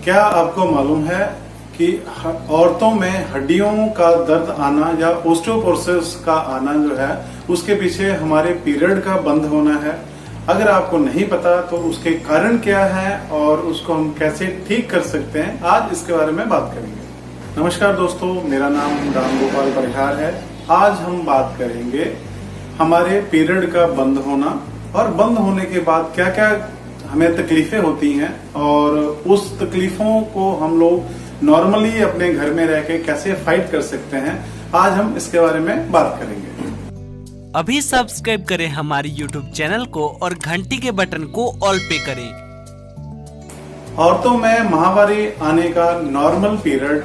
क्या आपको मालूम है कि औरतों में हड्डियों का दर्द आना या ओस्टियोपोरोसिस का आना जो है उसके पीछे हमारे पीरियड का बंद होना है। अगर आपको नहीं पता तो उसके कारण क्या है और उसको हम कैसे ठीक कर सकते हैं, आज इसके बारे में बात करेंगे। नमस्कार दोस्तों, मेरा नाम राम गोपाल परिहार है। आज हम बात करेंगे हमारे पीरियड का बंद होना और बंद होने के बाद क्या क्या हमें तकलीफें होती हैं और उस तकलीफों को हम लोग नॉर्मली अपने घर में रह के कैसे फाइट कर सकते हैं, आज हम इसके बारे में बात करेंगे। अभी सब्सक्राइब करें हमारी YouTube चैनल को और घंटी के बटन को ऑल पे करें। औरतों में माहवारी आने का नॉर्मल पीरियड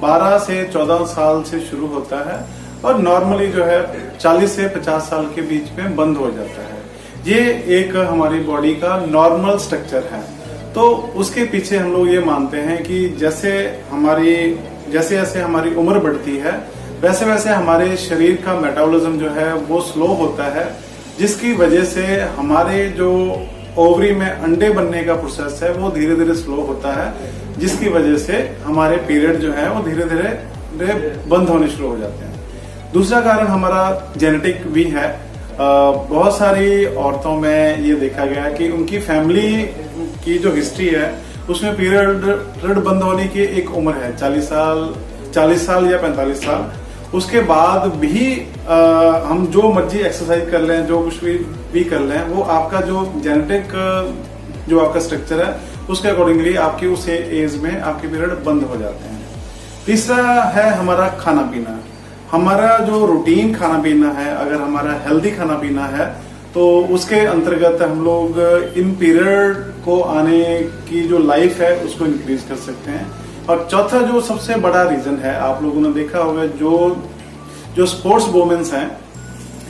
12 से 14 साल से शुरू होता है और नॉर्मली जो है 40 से 50 साल के बीच में बंद हो जाता है। ये एक हमारी बॉडी का नॉर्मल स्ट्रक्चर है। तो उसके पीछे हम लोग ये मानते हैं कि जैसे जैसे हमारी उम्र बढ़ती है वैसे वैसे हमारे शरीर का मेटाबॉलिज्म जो है वो स्लो होता है, जिसकी वजह से हमारे जो ओवरी में अंडे बनने का प्रोसेस है वो धीरे धीरे स्लो होता है, जिसकी वजह से हमारे पीरियड जो है वो धीरे धीरे बंद होने शुरू हो जाते हैं। दूसरा कारण हमारा जेनेटिक भी है। बहुत सारी औरतों में ये देखा गया कि उनकी फैमिली की जो हिस्ट्री है उसमें पीरियड बंद होने की एक उम्र है 40 साल या 45 साल। उसके बाद भी हम जो मर्जी एक्सरसाइज कर लें, जो कुछ भी कर लें, वो आपका जो जेनेटिक जो आपका स्ट्रक्चर है उसके अकॉर्डिंगली आपकी उस एज में आपके पीरियड बंद हो जाते हैं। तीसरा है हमारा खाना पीना। हमारा जो रूटीन खाना पीना है, अगर हमारा हेल्दी खाना पीना है तो उसके अंतर्गत हम लोग इन पीरियड को आने की जो लाइफ है उसको इंक्रीज कर सकते हैं। और चौथा जो सबसे बड़ा रीजन है, आप लोगों ने देखा होगा जो स्पोर्ट्स वुमेन्स हैं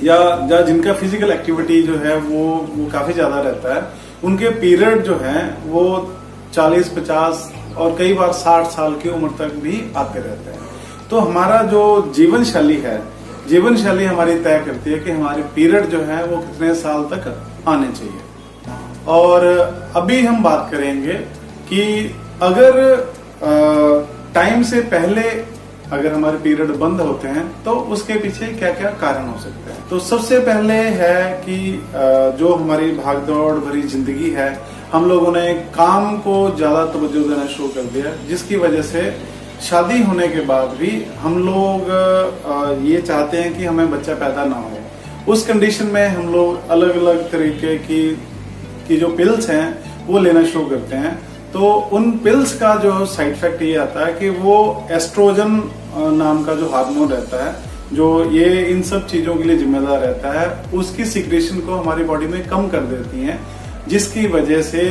या जिनका फिजिकल एक्टिविटी जो है वो काफी ज्यादा रहता है, उनके पीरियड जो है वो 40, 50 और कई बार 60 साल की उम्र तक भी आते रहते हैं। तो हमारा जो जीवन शैली हमारी तय करती है कि हमारे पीरियड जो है वो कितने साल तक आने चाहिए। और अभी हम बात करेंगे कि अगर टाइम से पहले अगर हमारे पीरियड बंद होते हैं तो उसके पीछे क्या क्या कारण हो सकते हैं। तो सबसे पहले है कि जो हमारी भागदौड़ भरी जिंदगी है, हम लोगों ने काम को ज्यादा तवज्जो देना शुरू कर दिया, जिसकी वजह से शादी होने के बाद भी हम लोग ये चाहते हैं कि हमें बच्चा पैदा ना हो। उस कंडीशन में हम लोग अलग अलग तरीके की जो पिल्स हैं वो लेना शुरू करते हैं। तो उन पिल्स का जो साइड इफेक्ट ये आता है कि वो एस्ट्रोजन नाम का जो हार्मोन रहता है, जो ये इन सब चीजों के लिए जिम्मेदार रहता है, उसकी सिक्रेशन को हमारी बॉडी में कम कर देती हैं, जिसकी वजह से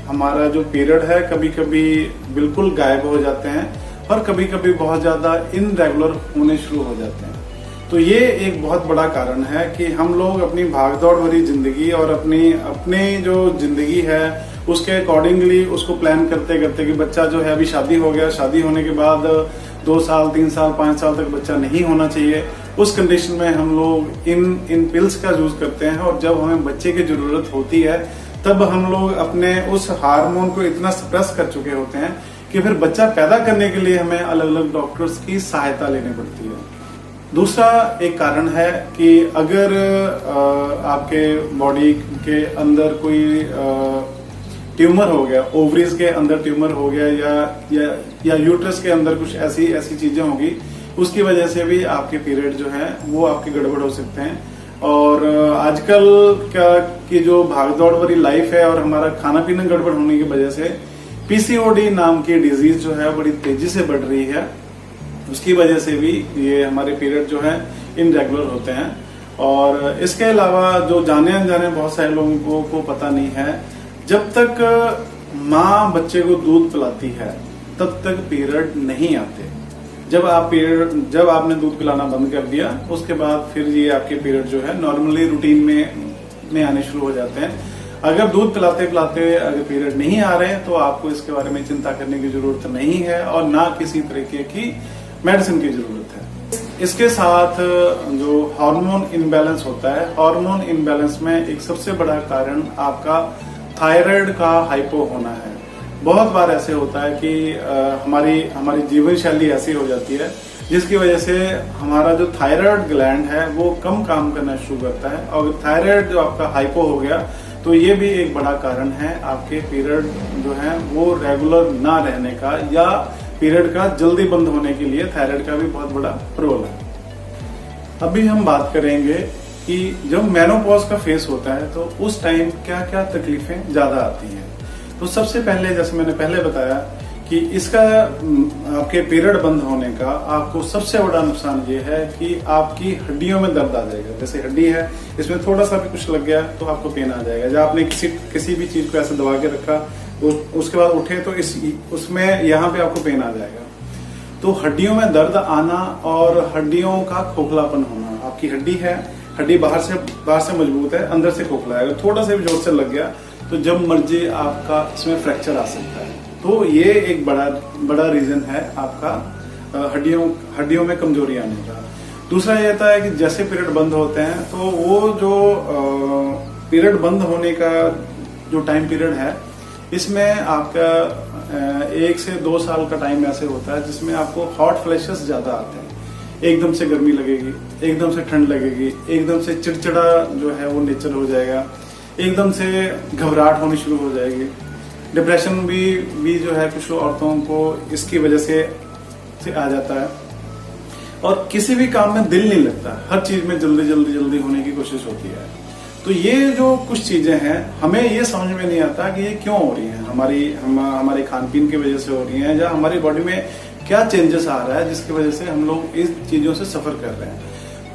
हमारा जो पीरियड है कभी कभी बिल्कुल गायब हो जाते हैं और कभी कभी बहुत ज्यादा इनरेगुलर होने शुरू हो जाते हैं। तो ये एक बहुत बड़ा कारण है कि हम लोग अपनी भागदौड़ भरी जिंदगी और अपनी जो जिंदगी है उसके अकॉर्डिंगली उसको प्लान करते करते कि बच्चा जो है अभी शादी हो गया, शादी होने के बाद 2 साल, 3 साल, 5 साल तक बच्चा नहीं होना चाहिए। उस कंडीशन में हम लोग इन पिल्स का यूज करते हैं और जब हमें बच्चे की जरूरत होती है तब हम लोग अपने उस हार्मोन को इतना सप्रेस कर चुके होते हैं कि फिर बच्चा पैदा करने के लिए हमें अलग अलग डॉक्टर्स की सहायता लेनी पड़ती है। दूसरा एक कारण है कि अगर आपके बॉडी के अंदर कोई ट्यूमर हो गया, ओवरीज के अंदर ट्यूमर हो गया या यूट्रस के अंदर कुछ ऐसी चीजें होगी, उसकी वजह से भी आपके पीरियड जो है वो आपके गड़बड़ हो सकते हैं। और आजकल की जो भागदौड़ भरी लाइफ है और हमारा खाना पीना गड़बड़ होने की वजह से पीसीओडी नाम की डिजीज जो है बड़ी तेजी से बढ़ रही है। उसकी वजह से भी ये हमारे पीरियड जो है इनरेगुलर होते हैं। और इसके अलावा जो जाने अनजाने बहुत सारे लोगों को पता नहीं है, जब तक माँ बच्चे को दूध पिलाती है तब तक पीरियड नहीं आते। जब आपने दूध पिलाना बंद कर दिया उसके बाद फिर ये आपके पीरियड जो है नॉर्मली रूटीन में आने शुरू हो जाते हैं। अगर दूध पिलाते अगर पीरियड नहीं आ रहे हैं तो आपको इसके बारे में चिंता करने की जरूरत नहीं है और ना किसी तरीके की मेडिसिन की जरूरत है। इसके साथ जो हार्मोन इनबैलेंस होता है, हार्मोन इनबैलेंस में एक सबसे बड़ा कारण आपका थायराइड का हाइपो होना है। बहुत बार ऐसे होता है कि हमारी जीवन शैली ऐसी हो जाती है जिसकी वजह से हमारा जो थायराइड ग्लैंड है वो कम काम करना शुरू करता है, और थायराइड जो आपका हाइपो हो गया तो ये भी एक बड़ा कारण है आपके पीरियड जो है वो रेगुलर ना रहने का, या पीरियड का जल्दी बंद होने के लिए थायराइड का भी बहुत बड़ा रोल है। अभी हम बात करेंगे कि जब मेनोपॉज का फेस होता है तो उस टाइम क्या क्या तकलीफें ज्यादा आती हैं। तो सबसे पहले, जैसे मैंने पहले बताया कि इसका आपके पीरियड बंद होने का आपको सबसे बड़ा नुकसान ये है कि आपकी हड्डियों में दर्द आ जाएगा। जैसे हड्डी है, इसमें थोड़ा सा भी कुछ लग गया तो आपको पेन आ जाएगा। जब आपने किसी भी चीज को ऐसे दबा के रखा उसके बाद उठे तो उसमें यहाँ पे आपको पेन आ जाएगा। तो हड्डियों में दर्द आना और हड्डियों का खोखलापन होना। आपकी हड्डी है, हड्डी बाहर से मजबूत है, अंदर से खोखला है, थोड़ा सा भी जोर से लग गया तो जब मर्जी आपका इसमें फ्रैक्चर आ सकता है। तो ये एक बड़ा रीजन है आपका हड्डियों में कमजोरी आने का। दूसरा ये होता है कि जैसे पीरियड बंद होते हैं तो वो जो पीरियड बंद होने का जो टाइम पीरियड है, इसमें आपका 1 से 2 साल का टाइम ऐसे होता है जिसमें आपको हॉट फ्लैशेस ज्यादा आते हैं। एकदम से गर्मी लगेगी, एकदम से ठंड लगेगी, एकदम से चिड़चिड़ा जो है वो नेचर हो जाएगा, एकदम से घबराहट होनी शुरू हो जाएगी। डिप्रेशन भी जो है कुछ औरतों को इसकी वजह से आ जाता है, और किसी भी काम में दिल नहीं लगता, हर चीज में जल्दी होने की कोशिश होती है। तो ये जो कुछ चीजें हैं हमें ये समझ में नहीं आता कि ये क्यों हो रही हैं। हमारे खान पीन की वजह से हो रही हैं, या हमारी बॉडी में क्या चेंजेस आ रहा है जिसकी वजह से हम लोग इस चीजों से सफर कर रहे हैं।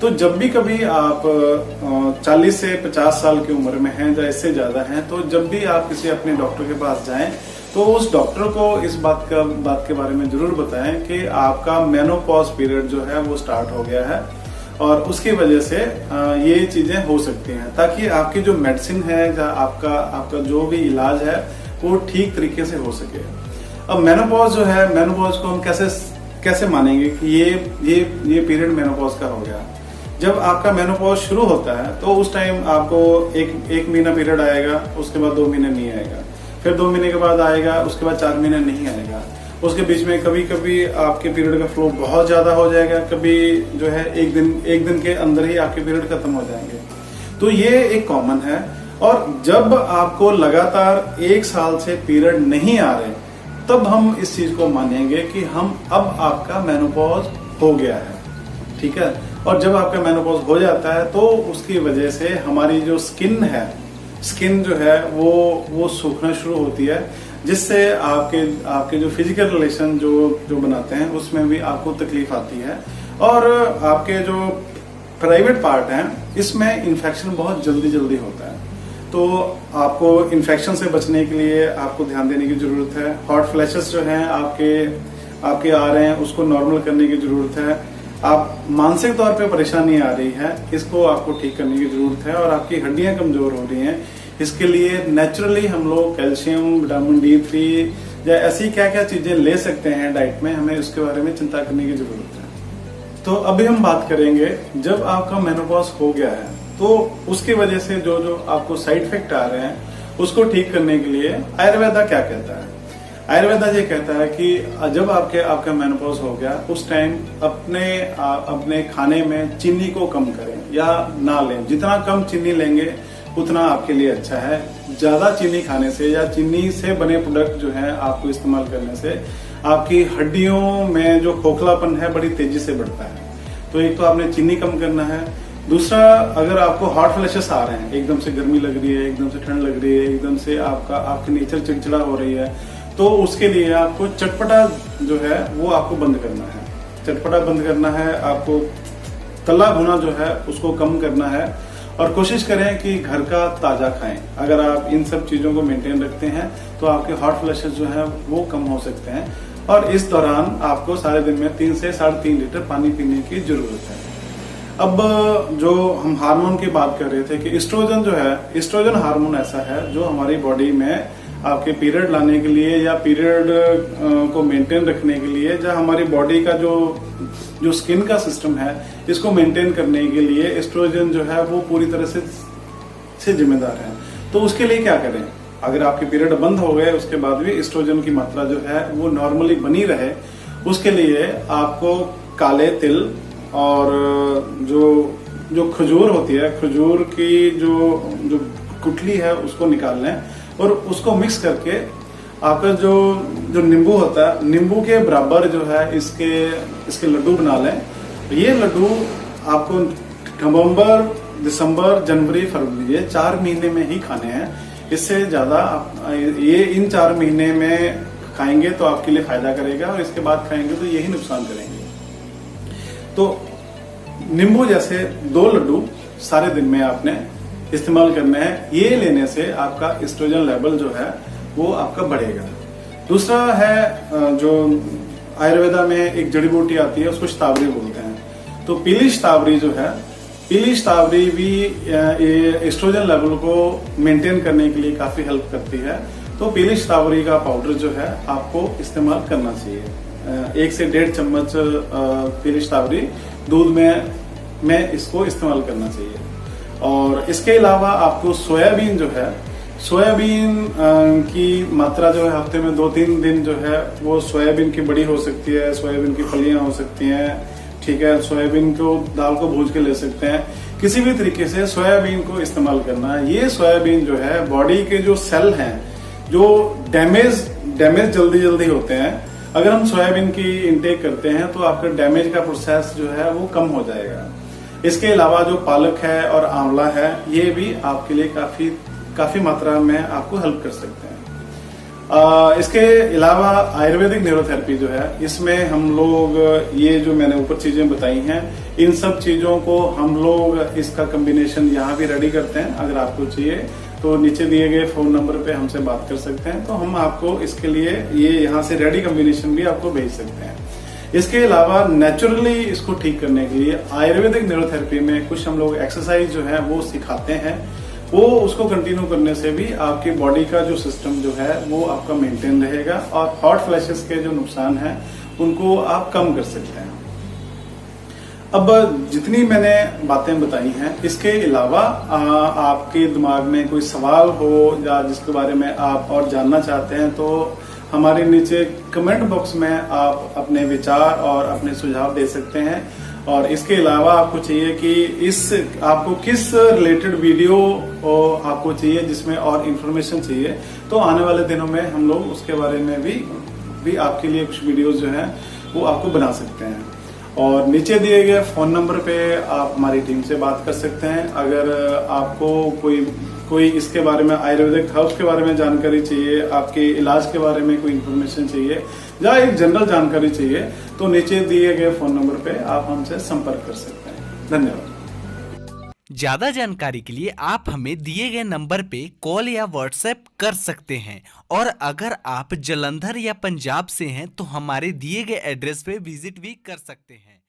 तो जब भी कभी आप 40 से 50 साल की उम्र में हैं या इससे ज्यादा हैं, तो जब भी आप किसी अपने डॉक्टर के पास जाएं तो उस डॉक्टर को इस बात के बारे में जरूर बताएं कि आपका मेनोपॉज पीरियड जो है वो स्टार्ट हो गया है और उसकी वजह से ये चीजें हो सकती हैं, ताकि आपकी जो मेडिसिन है या आपका जो भी इलाज है वो ठीक तरीके से हो सके। अब मेनोपॉज जो है, मेनोपॉज को हम कैसे मानेंगे कि ये पीरियड मेनोपॉज का हो गया। जब आपका मेनोपॉज शुरू होता है तो उस टाइम आपको एक महीना पीरियड आएगा, उसके बाद 2 महीने नहीं आएगा, फिर 2 महीने के बाद आएगा, उसके बाद 4 महीने नहीं आएगा। उसके बीच में कभी कभी आपके पीरियड का फ्लो बहुत ज्यादा हो जाएगा, कभी जो है एक दिन के अंदर ही आपके पीरियड खत्म हो जाएंगे। तो ये एक कॉमन है। और जब आपको लगातार 1 साल से पीरियड नहीं आ रहे, तब हम इस चीज को मानेंगे कि अब आपका मेनोपॉज हो गया है, ठीक है। और जब आपका मेनोपॉज हो जाता है तो उसकी वजह से हमारी जो स्किन जो है वो सूखना शुरू होती है, जिससे आपके जो फिजिकल रिलेशन जो बनाते हैं उसमें भी आपको तकलीफ आती है। और आपके जो प्राइवेट पार्ट हैं इसमें इन्फेक्शन बहुत जल्दी होता है। तो आपको इन्फेक्शन से बचने के लिए आपको ध्यान देने की जरूरत है। हॉट फ्लैशेस जो हैं आपके आ रहे हैं, उसको नॉर्मल करने की जरूरत है। आप मानसिक तौर पे परेशानी आ रही है, इसको आपको ठीक करने की जरूरत है। और आपकी हड्डियां कमजोर हो रही हैं, इसके लिए नेचुरली हम लोग कैल्शियम, विटामिन D3 या ऐसी क्या क्या चीजें ले सकते हैं डाइट में, हमें उसके बारे में चिंता करने की जरूरत है। तो अभी हम बात करेंगे, जब आपका मेनोपॉज हो गया है तो उसकी वजह से जो आपको साइड इफेक्ट आ रहे हैं उसको ठीक करने के लिए आयुर्वेदा क्या कहता है। आयुर्वेदा ये कहता है कि जब आपका मेनोपॉज हो गया उस टाइम अपने खाने में चीनी को कम करें या ना लें। जितना कम चीनी लेंगे उतना आपके लिए अच्छा है। ज्यादा चीनी खाने से या चीनी से बने प्रोडक्ट जो है आपको इस्तेमाल करने से आपकी हड्डियों में जो खोखलापन है बड़ी तेजी से बढ़ता है। तो एक तो आपने चीनी कम करना है। दूसरा, अगर आपको हॉट फ्लैशेस आ रहे हैं, एकदम से गर्मी लग रही है, एकदम से ठंड लग रही है, एकदम से आपकी नेचर चिड़चिड़ा हो रही है, तो उसके लिए आपको चटपटा जो है वो आपको बंद करना है। चटपटा बंद करना है, आपको तला भुना जो है उसको कम करना है और कोशिश करें कि घर का ताजा खाएं। अगर आप इन सब चीजों को मेंटेन रखते हैं तो आपके हॉट फ्लैशेस जो है वो कम हो सकते हैं। और इस दौरान आपको सारे दिन में 3 से 3.5 लीटर पानी पीने की जरूरत है। अब जो हम हार्मोन की बात कर रहे थे कि एस्ट्रोजन जो है, एस्ट्रोजन हार्मोन ऐसा है जो हमारी बॉडी में आपके पीरियड लाने के लिए या पीरियड को मेंटेन रखने के लिए, या हमारी बॉडी का जो स्किन का सिस्टम है इसको मेंटेन करने के लिए एस्ट्रोजन जो है वो पूरी तरह से जिम्मेदार है। तो उसके लिए क्या करें? अगर आपके पीरियड बंद हो गए उसके बाद भी एस्ट्रोजन की मात्रा जो है वो नॉर्मली बनी रहे, उसके लिए आपको काले तिल और जो खजूर होती है, खजूर की जो गुठली है उसको निकाल लें और उसको मिक्स करके आपका जो नींबू होता है, नींबू के बराबर जो है इसके लड्डू बना लें। ये लड्डू आपको नवंबर, दिसंबर, जनवरी, फरवरी, ये 4 महीने में ही खाने हैं। इससे ज्यादा ये इन 4 महीने में खाएंगे तो आपके लिए फायदा करेगा और इसके बाद खाएंगे तो यही नुकसान करेंगे। तो नींबू जैसे 2 लड्डू सारे दिन में आपने इस्तेमाल करने हैं। ये लेने से आपका एस्ट्रोजन लेवल जो है वो आपका बढ़ेगा। दूसरा है जो आयुर्वेदा में एक जड़ी बूटी आती है, उसको शतावरी बोलते हैं। तो पीली शतावरी जो है, पीली शतावरी भी एस्ट्रोजन लेवल को मेंटेन करने के लिए काफी हेल्प करती है। तो पीली शतावरी का पाउडर जो है आपको इस्तेमाल करना चाहिए। 1 से 1.5 चम्मच पीली शतावरी दूध में इसको इस्तेमाल करना चाहिए। और इसके अलावा आपको सोयाबीन जो है, सोयाबीन की मात्रा जो है हफ्ते में 2-3 दिन जो है वो सोयाबीन की बड़ी हो सकती है, सोयाबीन की फलियां हो सकती हैं, ठीक है। सोयाबीन को दाल को भूज के ले सकते हैं। किसी भी तरीके से सोयाबीन को इस्तेमाल करना है। ये सोयाबीन जो है बॉडी के जो सेल हैं जो डैमेज जल्दी होते हैं, अगर हम सोयाबीन की इंटेक करते हैं तो आपका डैमेज का प्रोसेस जो है वो कम हो जाएगा। इसके अलावा जो पालक है और आंवला है, ये भी आपके लिए काफी मात्रा में आपको हेल्प कर सकते हैं। इसके अलावा आयुर्वेदिक न्यूरोथेरेपी जो है, इसमें हम लोग ये जो मैंने ऊपर चीजें बताई हैं, इन सब चीजों को हम लोग इसका कॉम्बिनेशन यहाँ भी रेडी करते हैं। अगर आपको चाहिए तो नीचे दिए गए फोन नंबर पे हमसे बात कर सकते हैं, तो हम आपको इसके लिए ये यहाँ से रेडी कॉम्बिनेशन भी आपको भेज सकते हैं। इसके अलावा नेचुरली इसको ठीक करने के लिए आयुर्वेदिक न्यूरोथेरेपी में कुछ हम लोग एक्सरसाइज जो है वो सिखाते हैं। वो उसको कंटिन्यू करने से भी आपकी बॉडी का जो सिस्टम जो है वो आपका मेंटेन रहेगा और हॉट फ्लैशेस के जो नुकसान है उनको आप कम कर सकते हैं। अब जितनी मैंने बातें बताई हैं, इसके अलावा आपके दिमाग में कोई सवाल हो या जिसके बारे में आप और जानना चाहते हैं तो हमारे नीचे कमेंट बॉक्स में आप अपने विचार और अपने सुझाव दे सकते हैं। और इसके अलावा आपको चाहिए कि आपको किस रिलेटेड वीडियो आपको चाहिए जिसमें और इन्फॉर्मेशन चाहिए, तो आने वाले दिनों में हम लोग उसके बारे में भी आपके लिए कुछ वीडियोस जो हैं वो आपको बना सकते हैं। और नीचे दिए गए फोन नंबर पे आप हमारी टीम से बात कर सकते हैं। अगर आपको कोई इसके बारे में, आयुर्वेदिक हर्ब्स के बारे में जानकारी चाहिए, आपके इलाज के बारे में कोई इन्फॉर्मेशन चाहिए या एक जनरल जानकारी चाहिए, तो नीचे दिए गए फोन नंबर पे आप हमसे संपर्क कर सकते हैं। धन्यवाद। ज्यादा जानकारी के लिए आप हमें दिए गए नंबर पे कॉल या व्हाट्सएप कर सकते हैं। और अगर आप जालंधर या पंजाब से हैं तो हमारे दिए गए एड्रेस पे विजिट भी कर सकते हैं।